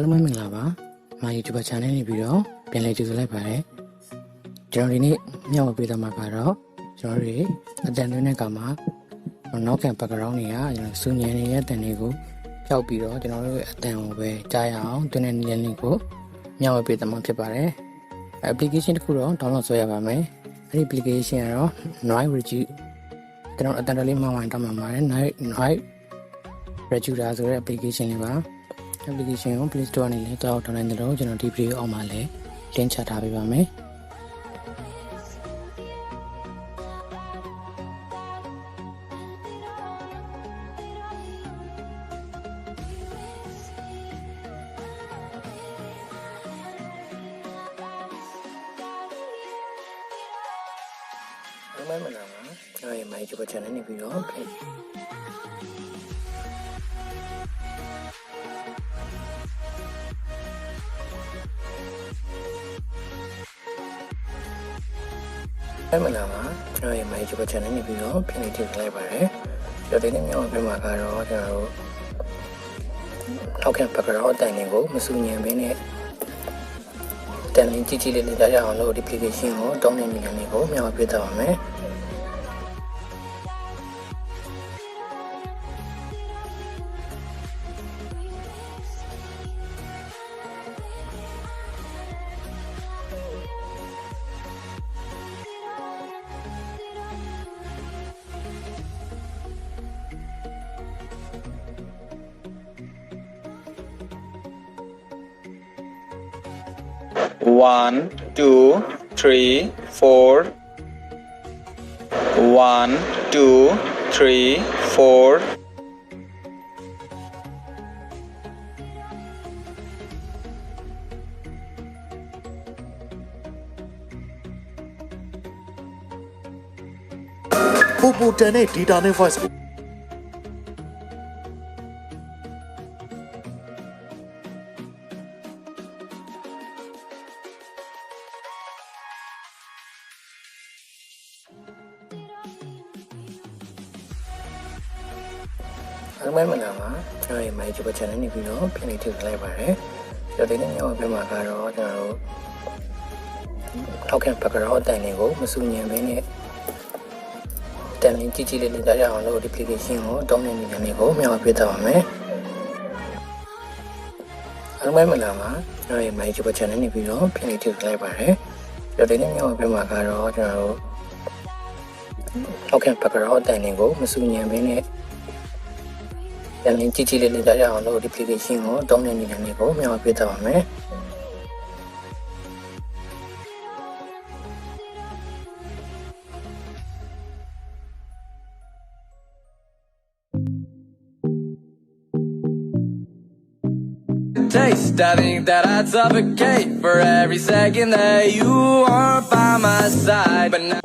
အားလုံးပဲမင်္ဂလာပါမာ YouTube channel နေပြီးတော့ပြန်လည်ကြိုဆိုလိုက်ပါတယ်ကျွန်တော်ဒီနေ့မျှဝေပေးသွားမှာကတော့ကျွန်တော်တို့အတန်သွင်းတဲ့အခါမှာနောက်ကံ background တွေကကျွန်တော်စူညံနေတဲ့တန်တွေကိုဖျောက်ပြီးတော့ကျွန်တော်တို့အတန်ကိုပဲကြားရအောင်တွင်းတဲ့နည်းလမ်းလေးကိုမျှဝေပေးသွားမှာဖြစ်ပါတယ် application တစ်ခုတော့ download ဆွဲရပါမယ်အဲ့ဒီ application ကတော့ noise reduce ကျွန်တော်အတန်တလေးမှဝိုင်းတောင်းမှာပါတယ် noise Recducer ဆိုတဲ့ application လေးပါ application ကို Play Store နဲ့လည်းတောင်းနိုင်တယ်လို့ကျွန်တော်ဒီ video အောက်မှာလည်း link ချထားပေးပါမယ်မမနာပါအဲ့ဒီ my YouTube channel နေပြီးတော့မနာပါကျွန်တော်ရဲ့ my YouTube channel နေပြီးတော့ပြန်လည်ကြည့်လိုက်ပါတယ်ကျွန်တော်ဒီနေ့မြောက်ပြမှာကတော့ကျွန်တော်တို့ထောက်ခံ background အတန်တွေကိုမစူညံဘဲနဲ့တန်လင်းကြည့်ကြည့်လေးကြားရအောင်လို့ဒီ application ကိုတောင်းတဲ့နည်းလေးကိုမြောက်ပြသွားပါမယ်One, two, three, four. 1, 2, 3, 4. Popo 10နဲ့ data နဲ့ voice ကိုအားလုံးပဲမနာပါကျွန်တော်ရဲ့ my YouTube channel နေပြီးတော့ပြန်လည်ကြည့်လိုက်ပါတယ်ကျွန်တော်ဒီနေ့မြောက်ပြမှာကတော့ကျွန်တော်တို့ထောက်ခံ background အတန်တွေကိုမစူညံဘဲနဲ့တန်လင်းကြည့်ကြည့်လေးကြားရအောင်လို့ဒီ application ကိုတောင်းတဲ့နည်းလေးကိုမြောက်ပြသွားပါမယ်အားလုံးပဲမနာပါကျွန်တော်ရဲ့ my YouTube channel နေပြီးတော့ပြန်လည်ကြည့်လိုက်ပါတယ်ကျွန်တော်ဒီနေ့မြောက်ပြမှာကတော့ကျွန်တော်တို့ထောက်ခံ background အတန်တွေကိုမစူညံဘဲနဲ့တန်လင်းကြည့်ကြည့်လေးကြားရအောင်လို့ဒီ application ကိုတောင်းတဲ့နည်းလေးကိုမြောက်ပြသွားပါမယ် Taste, I think that I'd suffocate for every second that you are by my side, but now